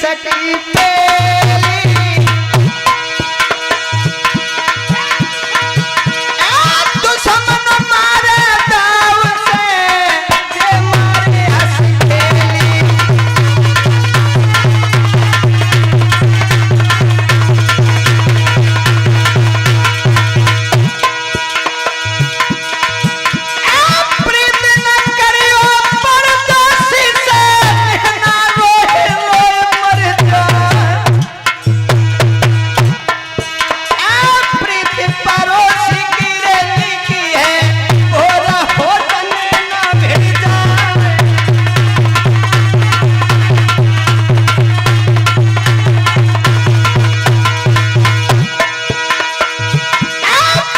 सकी पेली दुश्मन मारे दाव से जे मारे हंस खेली प्रीत न करियो परदेसी से ना रोए रोए मर जाए प्रीत पड़ोसी की रेली की है भोरा होटल ना भिड़ जाए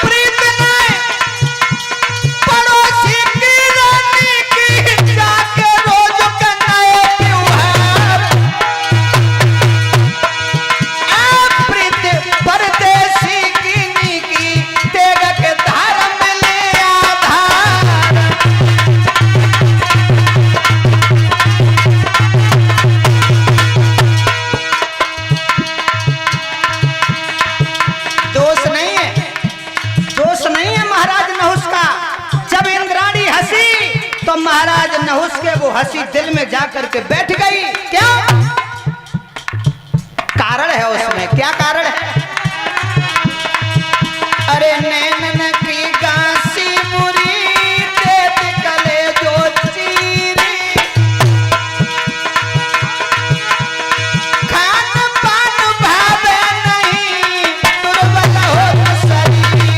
प्रीत ने पड़ोसी की रानी की जाके रोज कनाए त्योहार प्रीत परदेसी की नीकी तेग के धार मिले आधार दोष नहीं है महाराज नहुस का। जब इंद्राणी हंसी तो महाराज नहुस के वो हंसी दिल में जाकर के बैठ गई। क्या कारण है उसमें, क्या कारण है? अरे नैनन की गांसी बुरी देत कले जो चीरी खान पान भावे नहीं दुर्बल हो शरीर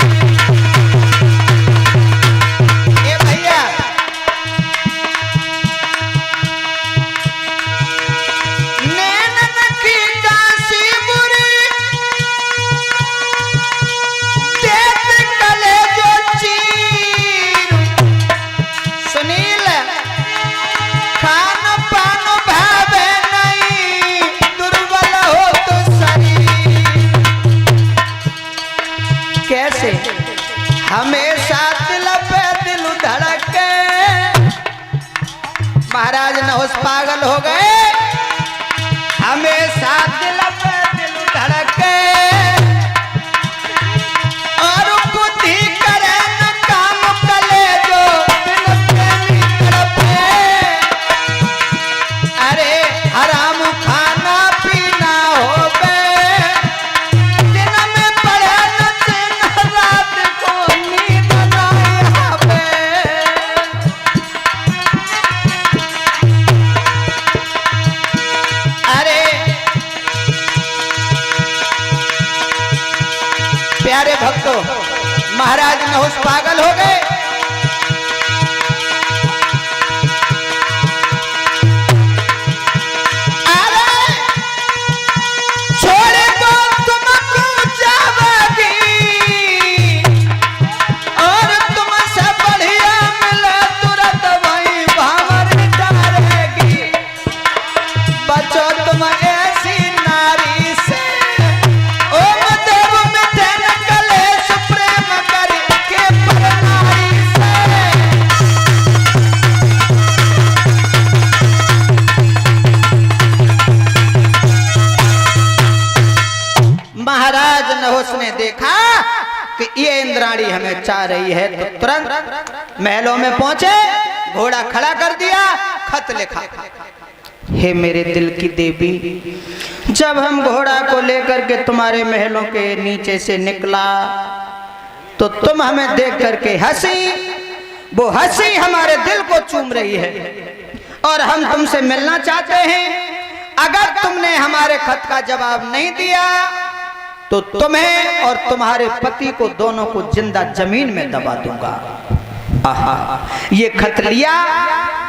ए भैया नैनन की गांसी बुरी देत कले जो चीर सुनील खान पान भावे नहीं दुर्बल हो तो शरीर कैसे हमेशा दिल पे दिल धड़के महाराज नहुस पागल हो गए। हमेशा दिल पे दिल धड़के और बुद्धि करे न काम कले जो बिन प्रेमी तड़पे अरे हराम खाना पीना होवे दिन में पड़े न दिन रात को नींद न आवे अरे प्यारे भक्तों महाराज नहुस पागल हो गए। अरे छोड़ दो तुमको जाओगी और तुमसे बढ़िया मिले तुरंत वही भावर डालेगी बचो तुम ऐसी नारी से ओम देव मिथेन कलेश प्रेम करके परनारी से महाराज नहुस ने देखा कि ये इंद्राणी हमें चाह रही है तो तुरंत महलों में पहुंचे, घोड़ा खड़ा कर दिया, खत लिखा। हे मेरे दिल की देवी, जब हम घोड़ा को लेकर के तुम्हारे महलों के नीचे से निकला तो तुम हमें देख करके हंसी, वो हंसी हमारे दिल को चूम रही है और हम तुमसे मिलना चाहते हैं। अगर तुमने हमारे खत का जवाब नहीं दिया तो तुम्हें और तुम्हारे पति को दोनों को जिंदा जमीन में दबा दूंगा। आहा, ये खत लिया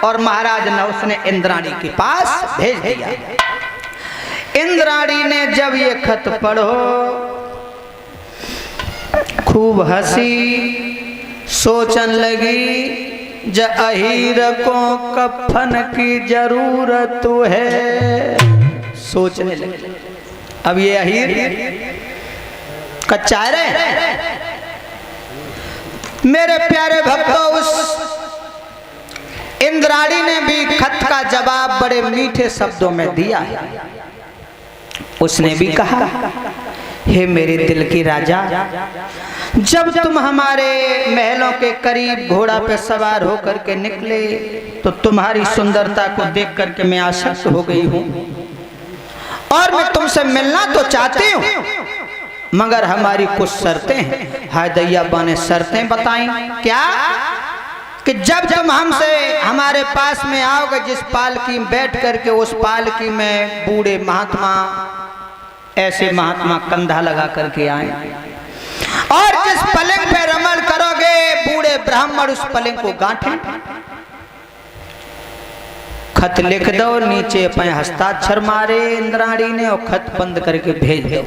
और महाराज नहुस ने इंद्राणी के पास भेज दिया। इंद्राणी ने जब ये खत पढ़ो खूब हंसी, सोचन लगी ज अहीर को कफन की जरूरत है। सोचने लगी अब ये अहीर कच्चा रहे। मेरे प्यारे भक्तों, उस इंद्राणी ने भी खत का जवाब बड़े मीठे शब्दों में दिया है। उसने भी कहा, हे मेरे दिल की राजा, जब तुम हमारे महलों के करीब घोड़ा पे सवार होकर के निकले तो तुम्हारी सुंदरता को देख करके मैं आसक्त हो गई हूँ और मैं तुमसे मिलना तो चाहती हूँ, मगर हमारी कुछ शर्तें हैं। हाय दैय्यबा ने शर्तें बताई। क्या? कि जब तुम हमसे हमारे पास में आओगे, जिस पालकी में बैठ करके उस पालकी में बूढ़े महात्मा, ऐसे महात्मा कंधा लगा करके आए, और जिस पलंग पे रमण करोगे बूढ़े ब्राह्मण उस पलंग को गांठें। खत लिख दो, नीचे अपने हस्ताक्षर मारे इंद्राणी ने और खत बंद करके भेज दो।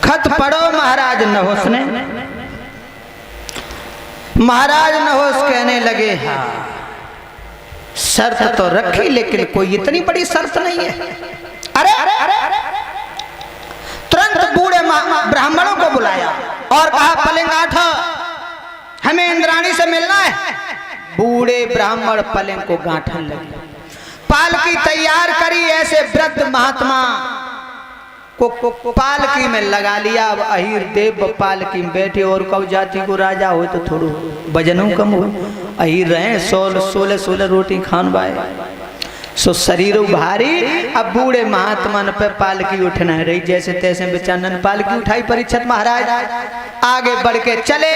खत पढ़ो महाराज नहुस ने। महाराज नहुस कहने लगे, हाँ शर्त तो रखी, लेकिन कोई इतनी बड़ी शर्त नहीं है। अरे तुरंत बूढ़े ब्राह्मणों को बुलाया और कहा, पलंग गांठो, हमें इंद्राणी से मिलना है। बूढ़े ब्राह्मण पलंग को गांठने लगे, पालकी तैयार करी, ऐसे वृद्ध महात्मा को पालकी में लगा लिया। अब अहीर देव पालकी में बैठे, और कब जाति को राजा हो तो थोड़ो वजनों कम हो, अहीर रहे 16 रोटी खान बाए, सो शरीर भारी। अब बूढ़े महात्मा पे पालकी उठना है रही, जैसे तैसे बेचानन पालकी उठाई। परीक्षित महाराज आगे बढ़ के चले,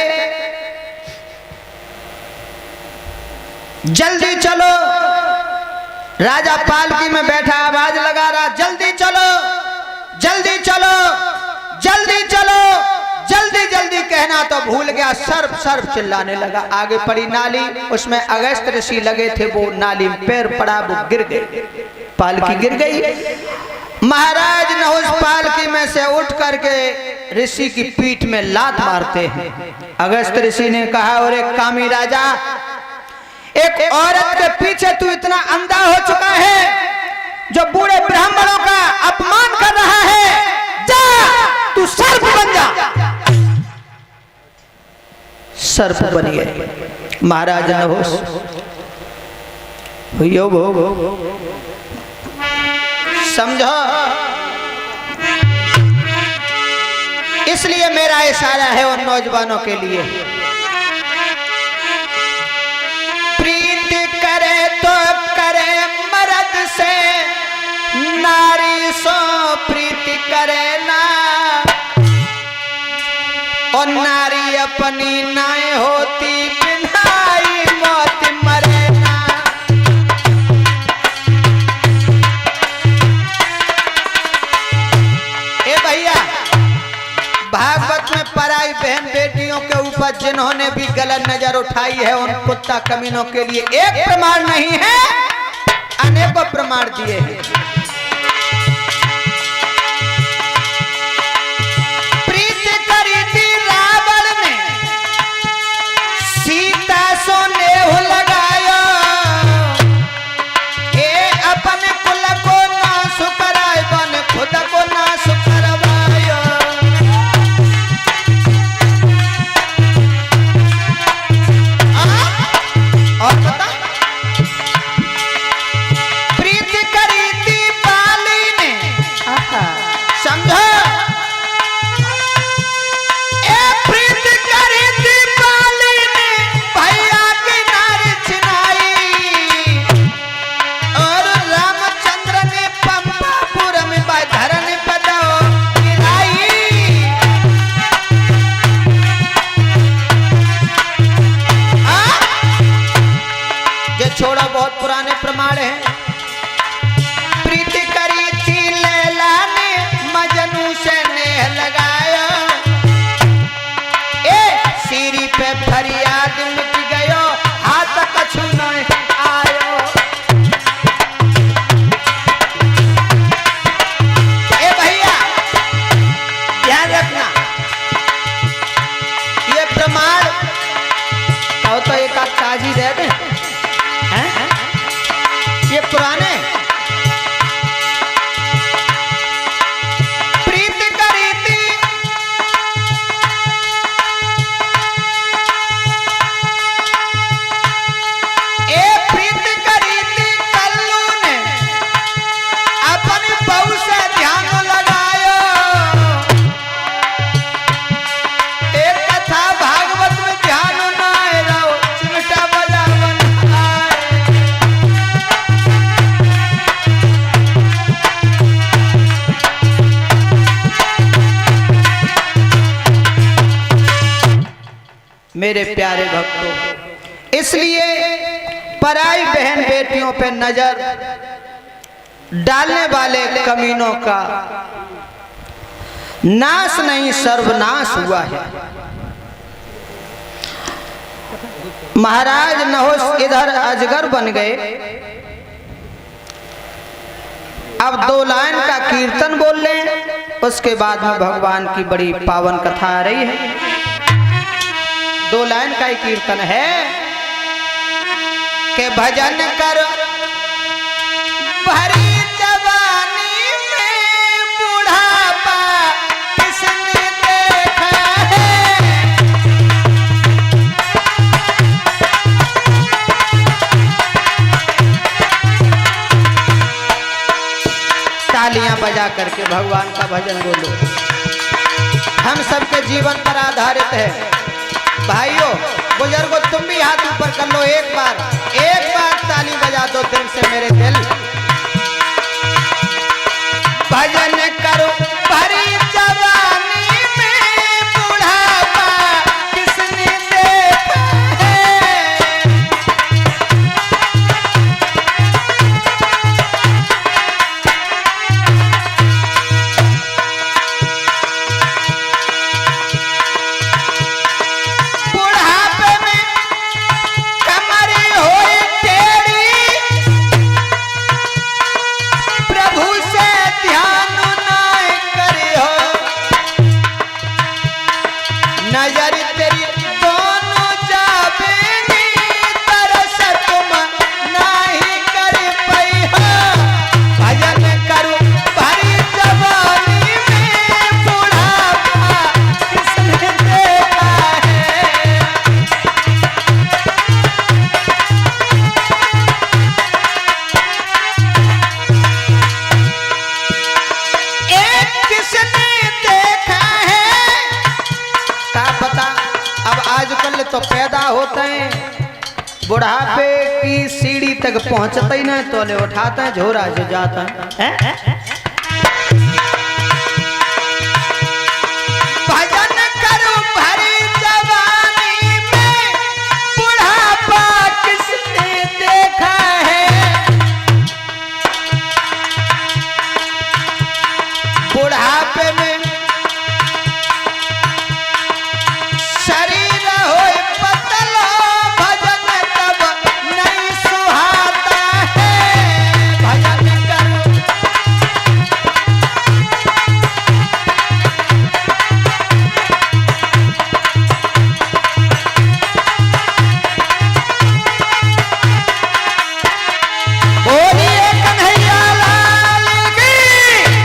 जल्दी चलो। राजा पालकी में बैठा आवाज लगा रहा, जल्दी चलो, जल्दी चलो, जल्दी चलो, जल्दी जल्दी कहना तो भूल गया, सर्प सर्प चिल्लाने लगा। आगे पड़ी नाली, उसमें अगस्त ऋषि लगे थे, वो नाली में पैर पड़ा, वो गिर गए, पालकी गिर गई। महाराज नहुस पालकी में से उठ करके ऋषि की पीठ में लात मारते हैं। अगस्त ऋषि ने कहा, और एक कामी राजा, एक औरत के पीछे तू इतना अंधा हो चुका है जो बूढ़े ब्राह्मणों का अपमान कर रहा है, जा तू सर्प बन जा। सर्प बन गए महाराज नहुस। समझो, इसलिए मेरा इशारा है उन नौजवानों के लिए, प्रीति करे तो करे मर्द से, नारी सो प्रीति करे ना, और नारी अपनी नाय होती बिनाई मौत मरे ना। ए भैया, भागवत में पराई बहन बेटियों के ऊपर जिन्होंने भी गलत नजर उठाई है, उन कुत्ता कमीनों के लिए एक प्रमाण नहीं है, अनेकों प्रमाण दिए हैं। प्रीति करी थी रावण ने, सीता सो नेह लगाया, ये अपन कुल को नाश कराए, बन खुद को नाश करवाया। और बता, प्रीति करी थी बाली ने, समझो, ए प्रीति करी थी बाली ने, भैया की नारी छिनाई, और रामचंद्र ने पंपापुर में धरन पदाओ गिराई। ये छोड़ा, बहुत पुराने प्रमाण हैं। प्रीति करी थी लैला ने, मजनू से नेह लगाया, ए सीरी पे फरियाद मिट गयो, हाथ कछु न आयो। ए भैया ध्यान रखना, ये प्रमाण कहो तो एक आप ताजी दे दें, ये पुराने। प्रीति करी थी, ए प्रीति करी थी कल्लू ने, अपनी बहू से ध्यान मेरे प्यारे भक्तों, इसलिए पराई बहन बेटियों पे नजर डालने वाले कमीनों का नाश नहीं सर्वनाश हुआ है। महाराज नहुष इधर अजगर बन गए। अब 2 लाइन का कीर्तन बोल लें, उसके बाद में भगवान की बड़ी पावन कथा आ रही है। 2 लाइन का ही कीर्तन है कि भजन कर भरी जवानी में बुढ़ापा किसने देखा है। तालियां बजा करके भगवान का भजन बोलो। हम सबके जीवन पर आधारित है। भाइयों बुजुर्गों, तुम भी हाथ ऊपर कर लो। एक बार ताली बजा दो दिल से मेरे दिल। भजन करो भरी जवानी में बुढ़ापा किसने देखा है। बुढ़ापे में कमरी होई टेढ़ी, प्रभु से ध्यान नाय करियो। नजर तेरी दोनों जाबेगी, तरस तुम नहीं कर पई हो। भजन करूं भरी जवानी में बुढ़ापा किसने देखा है। एक किसने देखा है। क्या पता अब आजकल तो पैदा होते हैं, बुढ़ापे की सीढ़ी तक पहुंचते ही नहीं, तोले उठाते हैं, झोरा जो जाता है।